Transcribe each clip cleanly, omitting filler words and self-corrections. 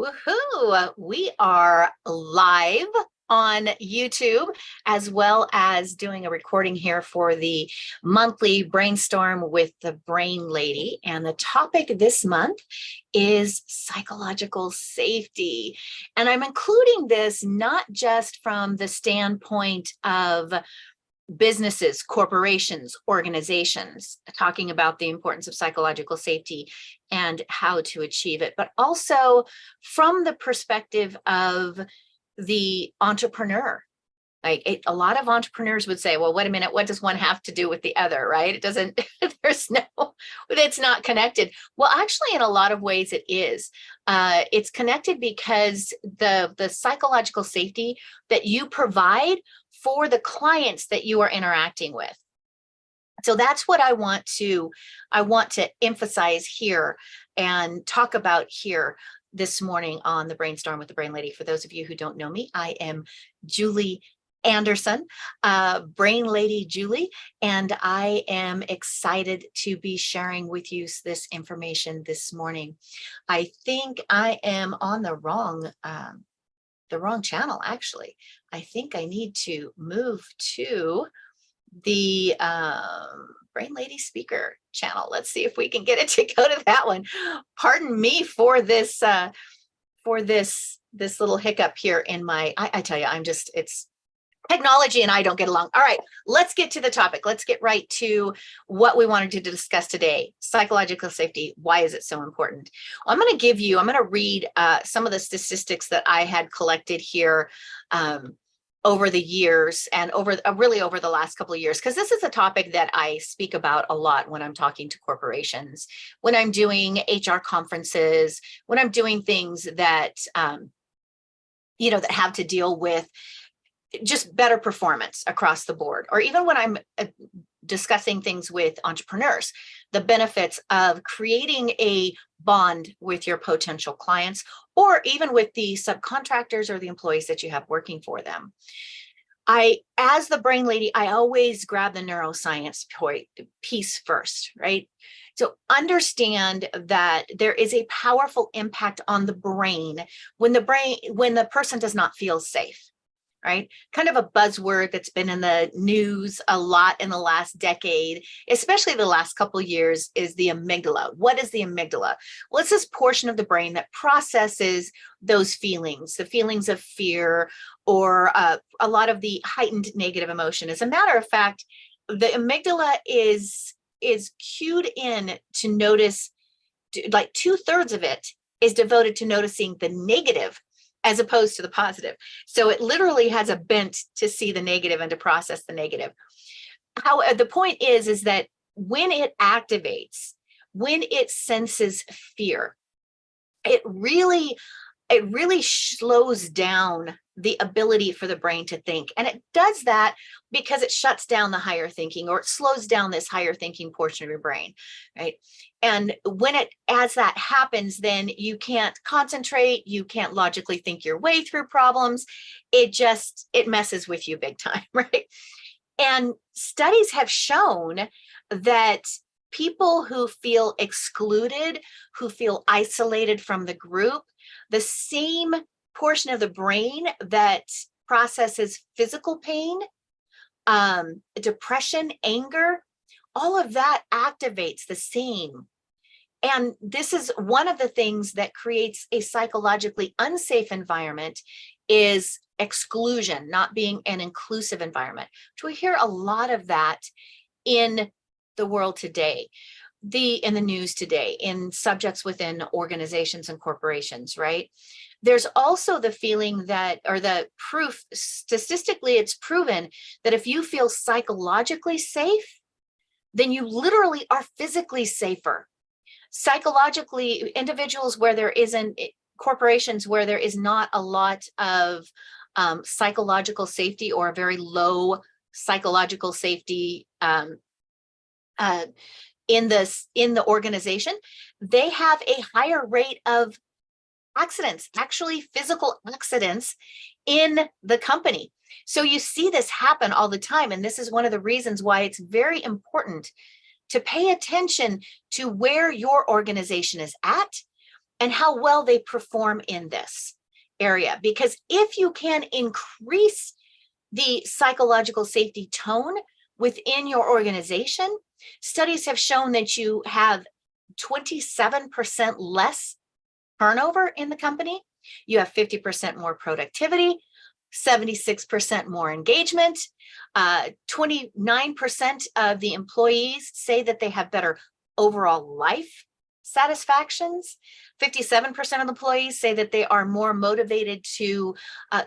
Woohoo! We are live on YouTube as well as doing a recording here for the monthly brainstorm with the Brain Lady. And the topic this month is psychological safety. And I'm including this not just from the standpoint of businesses, corporations, organizations, talking about the importance of psychological safety and how to achieve it, but also from the perspective of the entrepreneur. A lot of entrepreneurs would say, well, wait a minute, what does one have to do with the other, right? It doesn't, it's not connected. Well, actually, in a lot of ways it is. It's connected because the psychological safety that you provide for the clients that you are interacting with. So that's what I want to emphasize here and talk about here this morning on the Brainstorm with the Brain Lady. For those of you who don't know me, I am Julie Anderson, Brain Lady Julie, and I am excited to be sharing with you this information this morning. I think I am on the wrong channel, actually. I think I need to move to the Brain Lady speaker channel. Let's see if we can get it to go to that one. Pardon me for this little hiccup here in my, I tell you, it's technology and I don't get along. All right, let's get to the topic. Let's get right to what we wanted to discuss today. Psychological safety. Why is it so important? I'm going to read some of the statistics that I had collected here over the years and over the last couple of years, because this is a topic that I speak about a lot when I'm talking to corporations, when I'm doing HR conferences, when I'm doing things that, that have to deal with just better performance across the board, or even when I'm discussing things with entrepreneurs, the benefits of creating a bond with your potential clients, or even with the subcontractors or the employees that you have working for them. As the Brain Lady, I always grab the neuroscience piece first, right? So understand that there is a powerful impact on the brain when the person does not feel safe. Right? Kind of a buzzword that's been in the news a lot in the last decade, especially the last couple of years, is the amygdala. What is the amygdala? Well, it's this portion of the brain that processes those feelings, the feelings of fear, or a lot of the heightened negative emotion. As a matter of fact, the amygdala is cued in to notice, like 2/3 of it is devoted to noticing the negative as opposed to the positive. So it literally has a bent to see the negative and to process the negative. The point is that when it activates, when it senses fear, it really slows down the ability for the brain to think. And it does that because it shuts down the higher thinking, or it slows down this higher thinking portion of your brain, right? And as that happens, then you can't concentrate, you can't logically think your way through problems. It messes with you big time, right? And studies have shown that people who feel excluded, who feel isolated from the group, the same portion of the brain that processes physical pain, depression, anger, all of that activates the same. And this is one of the things that creates a psychologically unsafe environment, is exclusion, not being an inclusive environment. So we hear a lot of that in the world today, in the news today, in subjects within organizations and corporations, right? There's also the feeling that, or the proof, statistically, it's proven that if you feel psychologically safe, then you literally are physically safer. Psychologically, individuals where there isn't, corporations where there is not a lot of psychological safety, or a very low psychological safety in the organization, they have a higher rate of accidents, actually physical accidents in the company. So you see this happen all the time. And this is one of the reasons why it's very important to pay attention to where your organization is at and how well they perform in this area. Because if you can increase the psychological safety tone within your organization, studies have shown that you have 27% less turnover in the company. You have 50% more productivity, 76% more engagement. 29% of the employees say that they have better overall life satisfactions. 57% of the employees say that they are more motivated to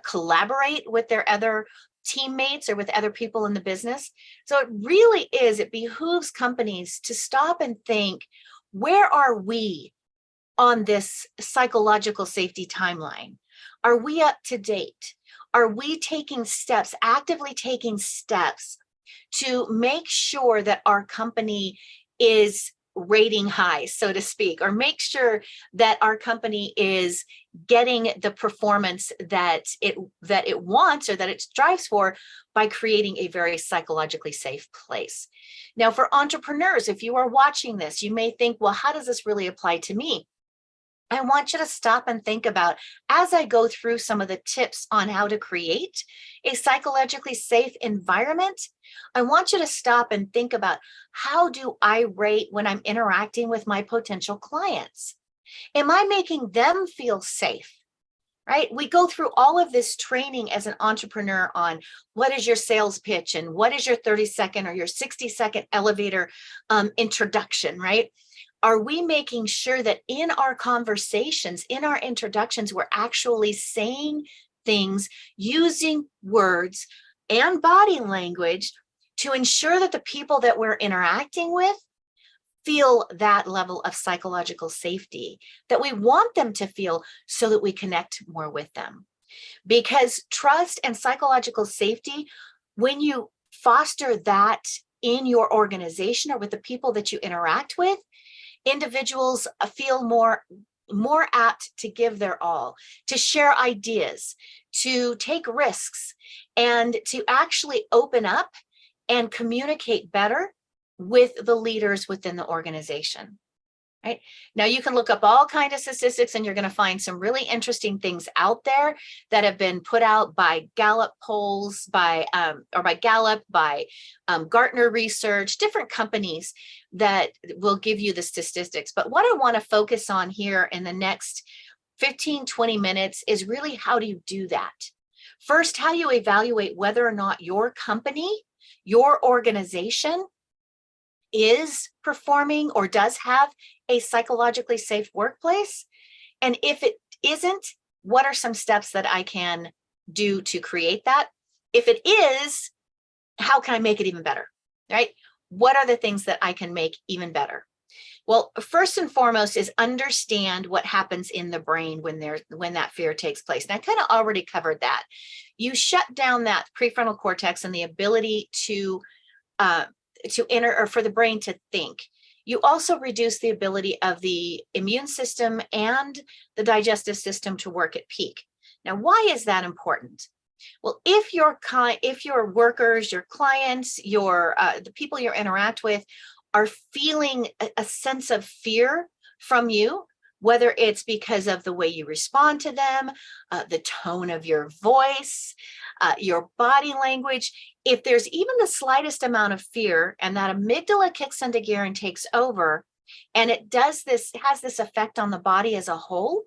collaborate with their other teammates or with other people in the business. So it behooves companies to stop and think, where are we on this psychological safety timeline? Are we up to date? Are we taking steps, actively taking steps to make sure that our company is rating high, so to speak, or make sure that our company is getting the performance that it wants or that it strives for by creating a very psychologically safe place? Now, for entrepreneurs, if you are watching this, you may think, well, how does this really apply to me? I want you to stop and think about, as I go through some of the tips on how to create a psychologically safe environment, I want you to stop and think about, how do I rate when I'm interacting with my potential clients? Am I making them feel safe? Right? We go through all of this training as an entrepreneur on what is your sales pitch and what is your 30-second or your 60-second elevator introduction, right? Are we making sure that in our conversations, in our introductions, we're actually saying things, using words and body language to ensure that the people that we're interacting with feel that level of psychological safety that we want them to feel, so that we connect more with them? Because trust and psychological safety, when you foster that in your organization or with the people that you interact with, individuals feel more apt to give their all, to share ideas, to take risks, and to actually open up and communicate better with the leaders within the organization. Right? Now, you can look up all kinds of statistics and you're going to find some really interesting things out there that have been put out by Gallup polls, by Gartner Research, different companies that will give you the statistics. But what I want to focus on here in the next 15-20 minutes is really, how do you do that? First, how do you evaluate whether or not your company, your organization is performing or does have a psychologically safe workplace? And if it isn't, what are some steps that I can do to create that? If it is, how can I make it even better, right? What are the things that I can make even better? Well, first and foremost is understand what happens in the brain when that fear takes place. And I kind of already covered that. You shut down that prefrontal cortex and the ability to enter, or for the brain to think. You also reduce the ability of the immune system and the digestive system to work at peak. Now, why is that important? Well, if your workers, your clients, the people you interact with are feeling a sense of fear from you, whether it's because of the way you respond to them, the tone of your voice, your body language, if there's even the slightest amount of fear and that amygdala kicks into gear and takes over, and it has this effect on the body as a whole,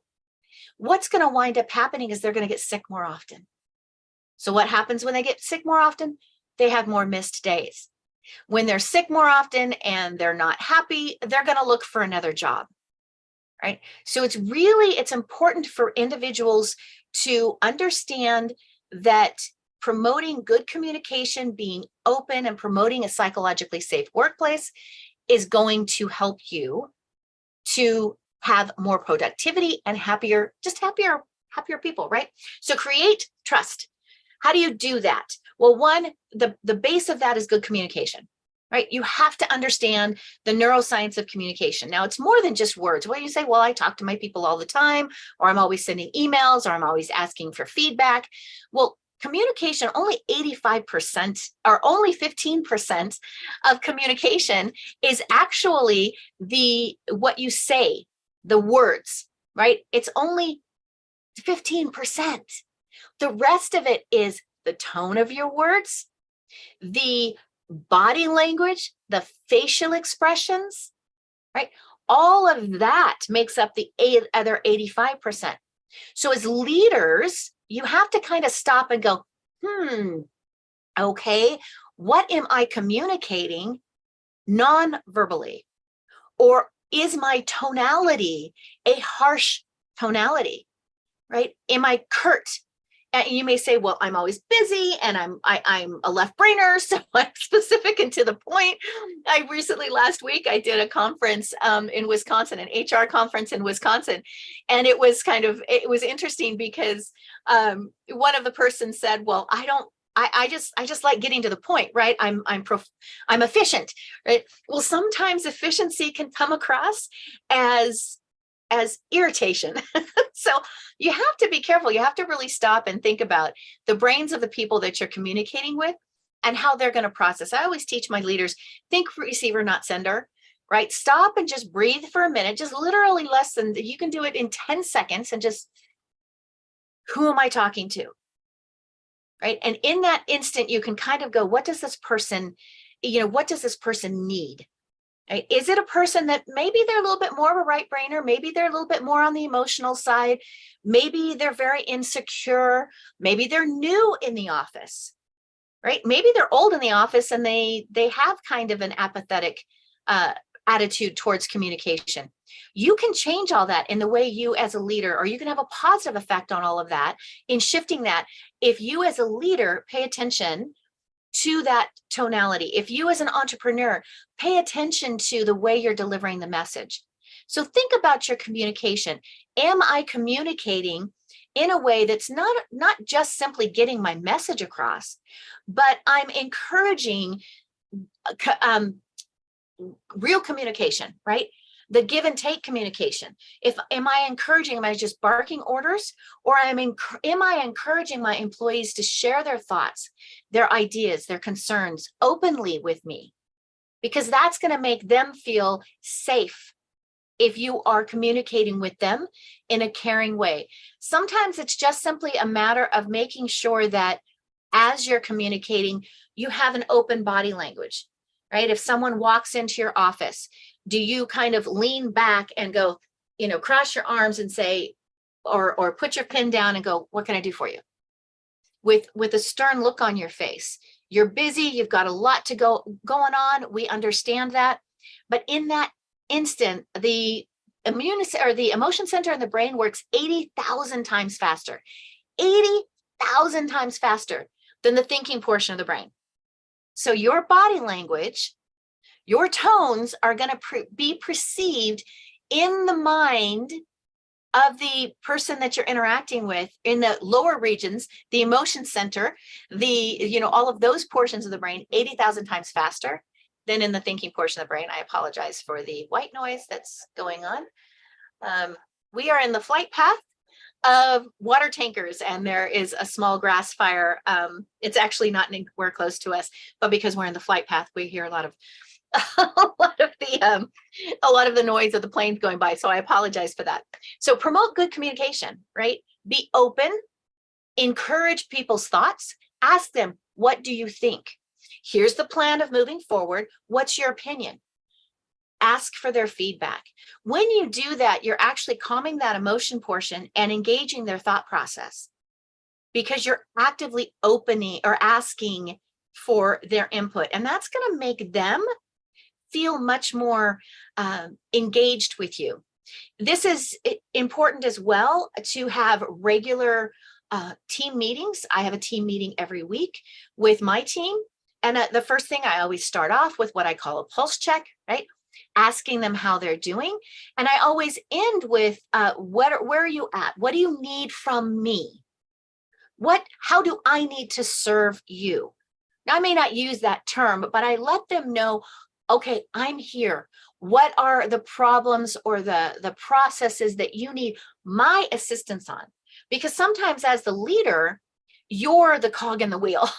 what's going to wind up happening is they're going to get sick more often. So what happens when they get sick more often? They have more missed days. When they're sick more often and they're not happy, they're going to look for another job, right? So it's important for individuals to understand that promoting good communication, being open, and promoting a psychologically safe workplace is going to help you to have more productivity and happier people, right? So create trust. How do you do that? Well, one, the base of that is good communication, right? You have to understand the neuroscience of communication. Now, it's more than just words. Well, you say, well, I talk to my people all the time, or I'm always sending emails, or I'm always asking for feedback. Well, communication, only 85% or only 15% of communication is actually what you say, the words, right? It's only 15%. The rest of it is the tone of your words, the body language, the facial expressions, right? All of that makes up the other 85%. So as leaders, you have to kind of stop and go, okay, what am I communicating non-verbally? Or is my tonality a harsh tonality, right? Am I curt? And you may say, well, I'm always busy and I'm a left brainer, so I'm specific and to the point. I recently, last week, I did a conference in Wisconsin, an HR conference in Wisconsin. And it was interesting because one of the persons said, well, I just like getting to the point, right? I'm efficient, right? Well, sometimes efficiency can come across as irritation. So you have to be careful. You have to really stop and think about the brains of the people that you're communicating with and how they're going to process. I always teach my leaders, think receiver, not sender, right? Stop and just breathe for a minute, just literally less than, you can do it in 10 seconds and just, who am I talking to? Right? And in that instant, you can kind of go, what does this person need? Right? Is it a person that maybe they're a little bit more of a right brainer? Maybe they're a little bit more on the emotional side. Maybe they're very insecure. Maybe they're new in the office, right? Maybe they're old in the office and they have kind of an apathetic attitude towards communication. You can change all that in the way you as a leader, or you can have a positive effect on all of that in shifting that. If you as a leader pay attention to that tonality, if you as an entrepreneur pay attention to the way you're delivering the message. So think about your communication. Am I communicating in a way that's not just simply getting my message across, but I'm encouraging real communication, right? The give and take communication. Am I just barking orders, or am I encouraging my employees to share their thoughts, their ideas, their concerns openly with me? Because that's going to make them feel safe if you are communicating with them in a caring way. Sometimes it's just simply a matter of making sure that as you're communicating, you have an open body language, right? If someone walks into your office, do you kind of lean back and go, cross your arms and say, or put your pen down and go, what can I do for you? With a stern look on your face. You're busy, you've got a lot to going on. We understand that. But in that instant, the emotion center in the brain works 80,000 times faster. 80,000 times faster than the thinking portion of the brain. So your body language, your tones are going to be perceived in the mind of the person that you're interacting with in the lower regions, the emotion center, all of those portions of the brain, 80,000 times faster than in the thinking portion of the brain. I apologize for the white noise that's going on. We are in the flight path of water tankers, and there is a small grass fire. It's actually not anywhere close to us, but because we're in the flight path, we hear a lot of the noise of the planes going by. So I apologize for that. So promote good communication, right? Be open, encourage people's thoughts, ask them, what do you think? Here's the plan of moving forward. What's your opinion? Ask for their feedback. When you do that, you're actually calming that emotion portion and engaging their thought process, because you're actively opening or asking for their input. And that's going to make them feel much more engaged with you. This is important as well, to have regular team meetings. I have a team meeting every week with my team. And the first thing, I always start off with what I call a pulse check, right? Asking them how they're doing. And I always end with, where are you at? What do you need from me? How do I need to serve you? Now, I may not use that term, but I let them know, okay, I'm here. What are the problems or the processes that you need my assistance on? Because sometimes as the leader, you're the cog in the wheel.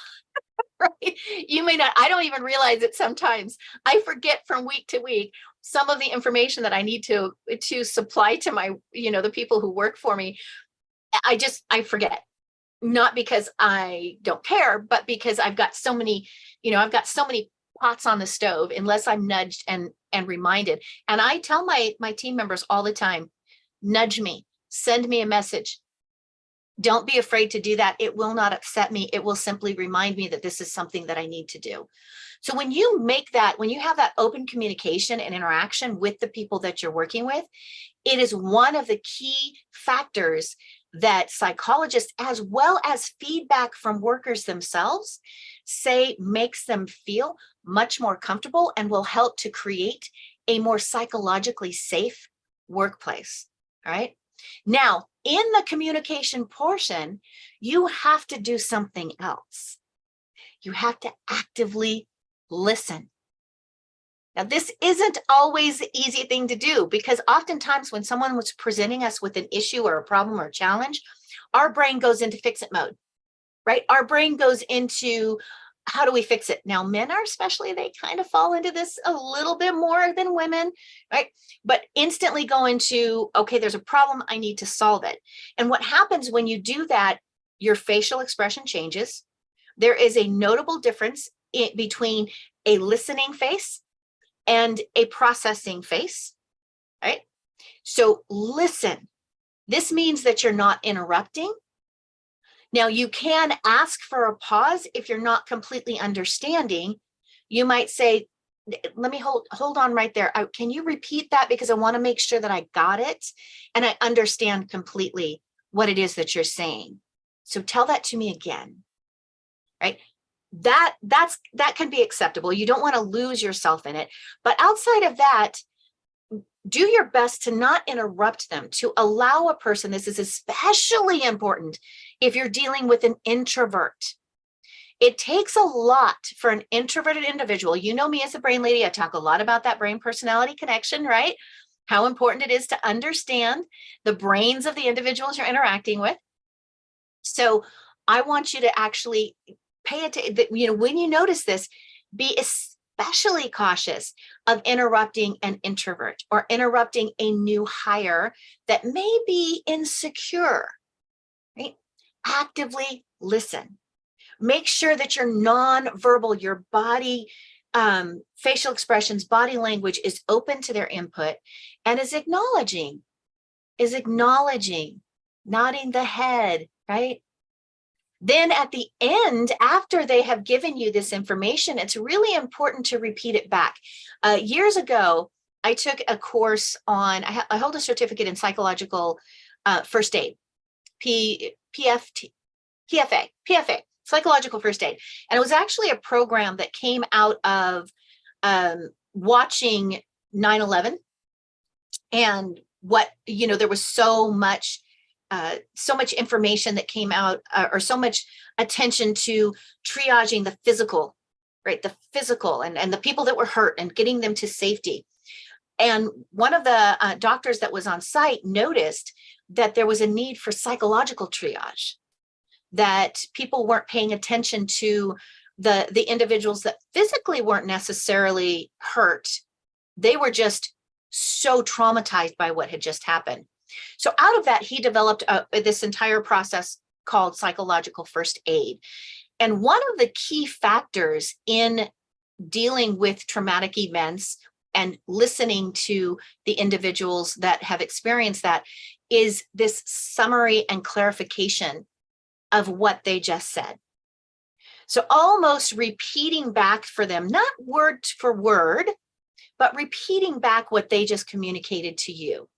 Right? You may not, I don't even realize it sometimes. I forget from week to week some of the information that I need to supply to my, the people who work for me, I forget. Not because I don't care, but because I've got so many pots on the stove, unless I'm nudged and reminded. And I tell my team members all the time, nudge me, send me a message. Don't be afraid to do that. It will not upset me. It will simply remind me that this is something that I need to do. So when you have that open communication and interaction with the people that you're working with, it is one of the key factors that psychologists, as well as feedback from workers themselves, say makes them feel much more comfortable and will help to create a more psychologically safe workplace. All right. Now, in the communication portion, you have to do something else. You have to actively listen. Now, this isn't always the easy thing to do, because oftentimes when someone was presenting us with an issue or a problem or a challenge, our brain goes into fix it mode, right? Our brain goes into how do we fix it? Now, men are especially, they kind of fall into this a little bit more than women, right? But instantly go into, okay, there's a problem, I need to solve it. And what happens when you do that, your facial expression changes. There is a notable difference between a listening face and a processing face, right? So listen. This means that you're not interrupting. Now, you can ask for a pause if you're not completely understanding. You might say, let me hold on right there. Can you repeat that? Because I want to make sure that I got it and I understand completely what it is that you're saying. So tell that to me again, right? That can be acceptable. You don't want to lose yourself in it. But outside of that, do your best to not interrupt them, to allow a person. This is especially important if you're dealing with an introvert. It takes a lot for an introverted individual. You know me as a brain lady, I talk a lot about that brain personality connection, right? How important it is to understand the brains of the individuals you're interacting with. So I want you to actually pay attention, when you notice this, be especially cautious of interrupting an introvert or interrupting a new hire that may be insecure, right? Actively listen. Make sure that your nonverbal, your body, facial expressions, body language is open to their input and is acknowledging, nodding the head, right? Then at the end, after they have given you this information, it's really important to repeat it back. Years ago, I took a course on, I hold a certificate in psychological first aid, PFA, psychological first aid. And it was actually a program that came out of watching 9/11 and there was so much information that came out, or so much attention to triaging the physical, right? The physical and the people that were hurt and getting them to safety. And one of the doctors that was on site noticed that there was a need for psychological triage, that people weren't paying attention to the individuals that physically weren't necessarily hurt. They were just so traumatized by what had just happened. So out of that, he developed this entire process called psychological first aid. And one of the key factors in dealing with traumatic events and listening to the individuals that have experienced that is this summary and clarification of what they just said. So almost repeating back for them, not word for word, but repeating back what they just communicated to you,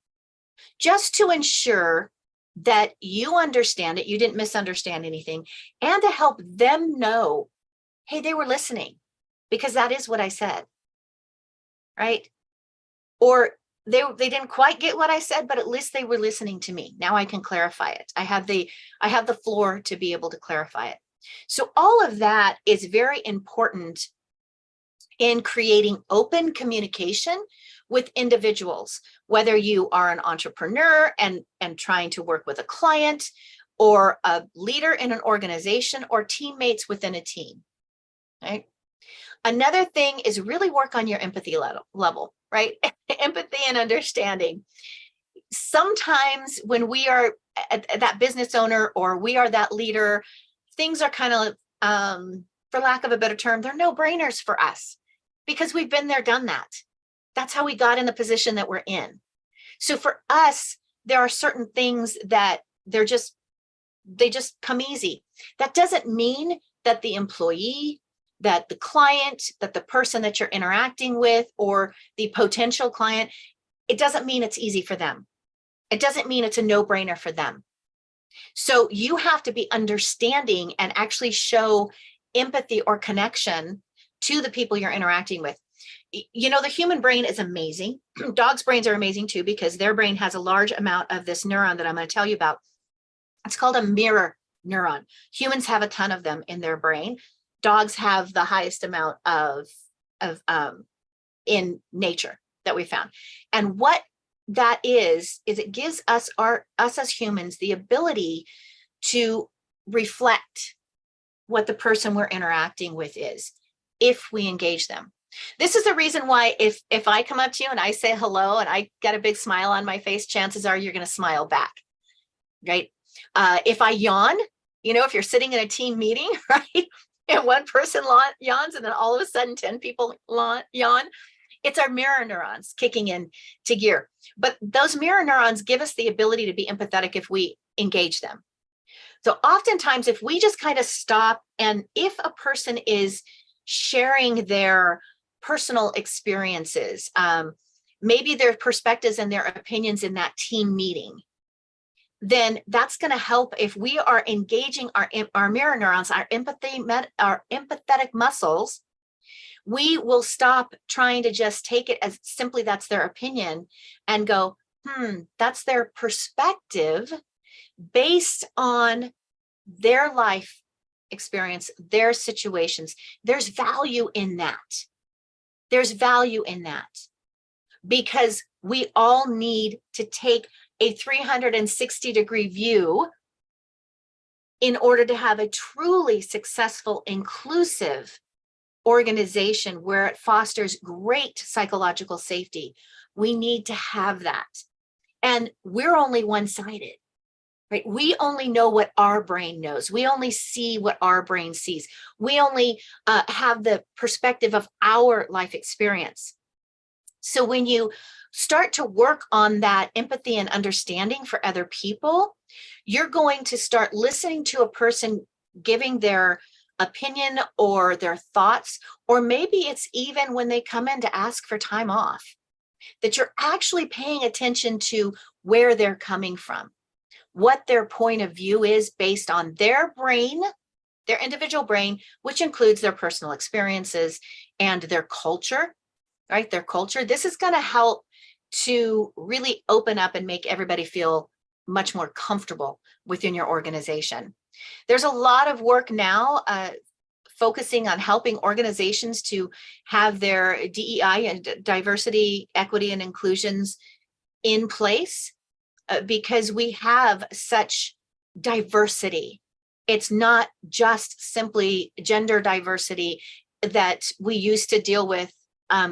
just to ensure that you understand it, you didn't misunderstand anything, and to help them know, hey, they were listening, because that is what I said, right? Or they didn't quite get what I said, but at least they were listening to me. Now I can clarify it. I have the floor to be able to clarify it. So all of that is very important in creating open communication with individuals, whether you are an entrepreneur and trying to work with a client, or a leader in an organization, or teammates within a team, right? Another thing is really work on your empathy level. right? Empathy and understanding. Sometimes when we are that business owner or we are that leader, things are kind of, for lack of a better term, they're no-brainers for us because we've been there, done that. That's how we got in the position that we're in. So for us, there are certain things that they just come easy. That doesn't mean that the employee, that the client, that the person that you're interacting with, or the potential client, it doesn't mean it's easy for them. It doesn't mean it's a no-brainer for them. So you have to be understanding and actually show empathy or connection to the people you're interacting with. You know, the human brain is amazing. Dogs' brains are amazing too, because their brain has a large amount of this neuron that I'm going to tell you about. It's called a mirror neuron. Humans have a ton of them in their brain. Dogs have the highest amount of in nature that we found. And what that is it gives us as humans the ability to reflect what the person we're interacting with is, if we engage them. This is the reason why if I come up to you and I say hello and I get a big smile on my face, chances are you're going to smile back, right? If I yawn, you know, if you're sitting in a team meeting, right, and one person yawns and then all of a sudden 10 people yawn, it's our mirror neurons kicking in to gear. But those mirror neurons give us the ability to be empathetic if we engage them. So oftentimes, if we just kind of stop, and if a person is sharing their personal experiences, maybe their perspectives and their opinions in that team meeting, then that's going to help. If we are engaging our mirror neurons, our empathetic muscles, we will stop trying to just take it as simply that's their opinion and go, that's their perspective based on their life experience, their situations. There's value in that. There's value in that, because we all need to take a 360-degree view in order to have a truly successful, inclusive organization where it fosters great psychological safety. We need to have that. And we're only one-sided, right? We only know what our brain knows. We only see what our brain sees. We only have the perspective of our life experience. So when you start to work on that empathy and understanding for other people, you're going to start listening to a person giving their opinion or their thoughts, or maybe it's even when they come in to ask for time off, that you're actually paying attention to where they're coming from, what their point of view is based on their brain, their individual brain, which includes their personal experiences and their culture, right? Their culture. This is going to help to really open up and make everybody feel much more comfortable within your organization. There's a lot of work now focusing on helping organizations to have their DEI and diversity, equity, and inclusions in place because we have such diversity. It's not just simply gender diversity that we used to deal with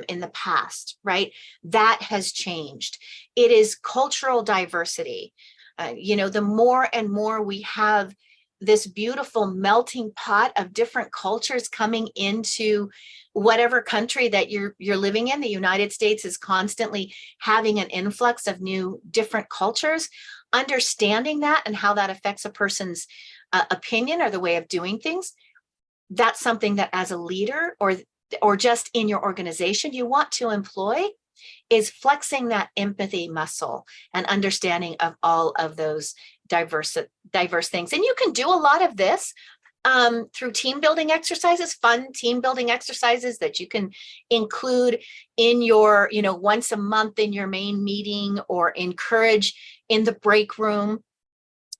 in the past, right? That has changed. It is cultural diversity. The more and more we have this beautiful melting pot of different cultures coming into whatever country that you're living in. The United States is constantly having an influx of new different cultures. Understanding that and how that affects a person's opinion or the way of doing things, that's something that as a leader or just in your organization you want to employ, is flexing that empathy muscle and understanding of all of those diverse things. And you can do a lot of this through team building exercises, fun team building exercises that you can include in your, once a month in your main meeting, or encourage in the break room.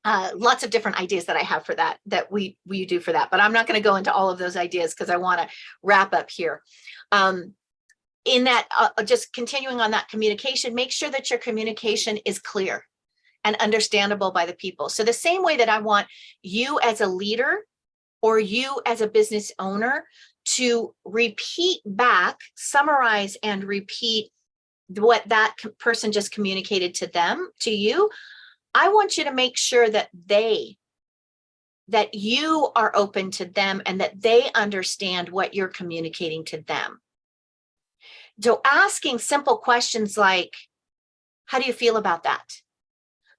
Lots of different ideas that I have for that we do for that, but I'm not going to go into all of those ideas because I want to wrap up here. In that, just continuing on that communication, make sure that your communication is clear and understandable by the people. So the same way that I want you as a leader or you as a business owner to repeat back, summarize and repeat what that person just communicated to you. I want you to make sure that you are open to them and that they understand what you're communicating to them. So asking simple questions like, how do you feel about that?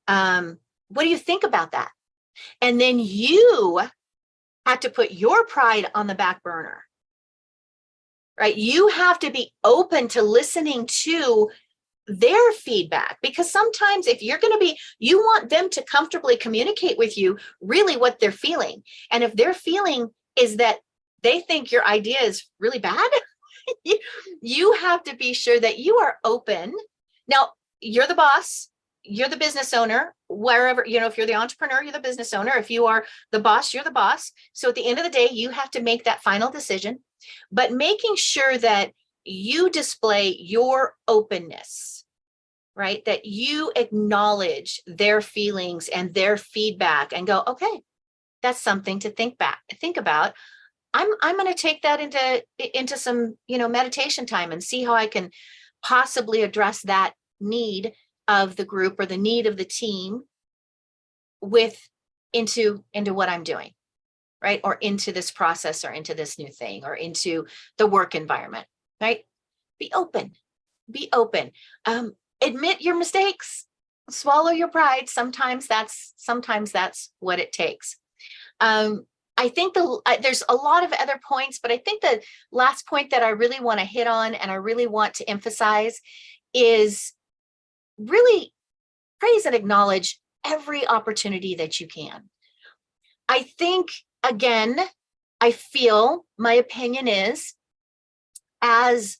What do you think about that? And then you have to put your pride on the back burner, right? You have to be open to listening to their feedback, because sometimes if you're going to be, you want them to comfortably communicate with you really what they're feeling. And if their feeling is that they think your idea is really bad, you have to be sure that you are open. Now, you're the boss, you're the business owner, wherever, if you're the entrepreneur, you're the business owner. If you are the boss, you're the boss. So at the end of the day, you have to make that final decision, but making sure that you display your openness, right? That you acknowledge their feelings and their feedback and go, okay, that's something to think about. I'm going to take that into some, meditation time and see how I can possibly address that need of the group or the need of the team into what I'm doing, right? Or into this process or into this new thing or into the work environment, right? Be open. Admit your mistakes, swallow your pride. Sometimes that's what it takes. I think there's a lot of other points, but I think the last point that I really want to hit on and I really want to emphasize is really praise and acknowledge every opportunity that you can. I think, again, I feel my opinion is, as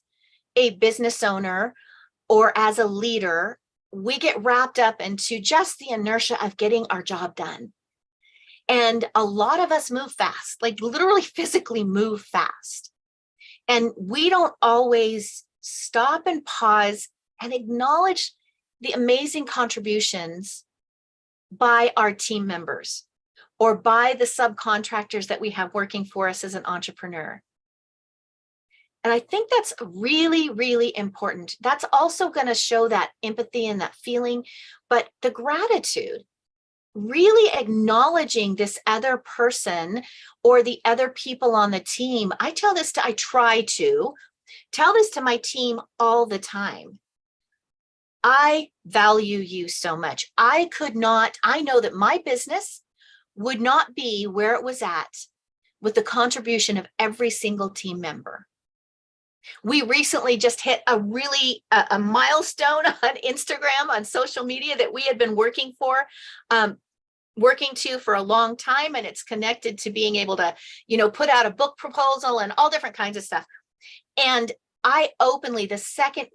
a business owner or as a leader, we get wrapped up into just the inertia of getting our job done. And a lot of us move fast, like literally physically move fast. And we don't always stop and pause and acknowledge the amazing contributions by our team members or by the subcontractors that we have working for us as an entrepreneur. And I think that's really, really important. That's also going to show that empathy and that feeling, but the gratitude, really acknowledging this other person or the other people on the team. I try to tell this to my team all the time. I value you so much. I know that my business would not be where it was at with the contribution of every single team member. We recently just hit a milestone on Instagram, on social media, that we had been working to for a long time, and it's connected to being able to, put out a book proposal and all different kinds of stuff. And I openly, the second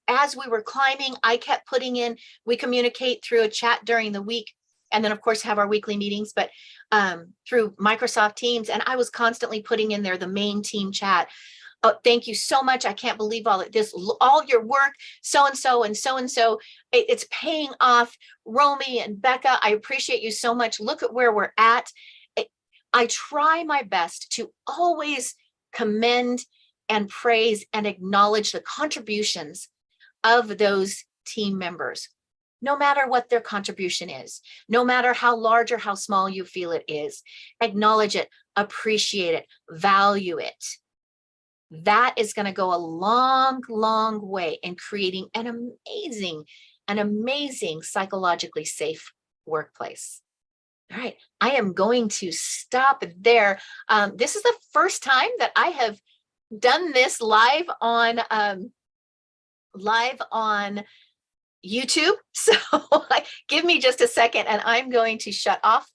as we were climbing, I kept putting in, we communicate through a chat during the week, and then of course have our weekly meetings, but through Microsoft Teams. And I was constantly putting in there the main team chat. Oh, thank you so much. I can't believe all your work, so-and-so and so-and-so. It's paying off. Romy and Becca, I appreciate you so much. Look at where we're at. I try my best to always commend and praise and acknowledge the contributions of those team members, no matter what their contribution is, no matter how large or how small you feel it is. Acknowledge it, appreciate it, value it. That is going to go a long, long way in creating an amazing psychologically safe workplace. All right, I am going to stop there. This is the first time that I have done this live on YouTube. So give me just a second and I'm going to shut off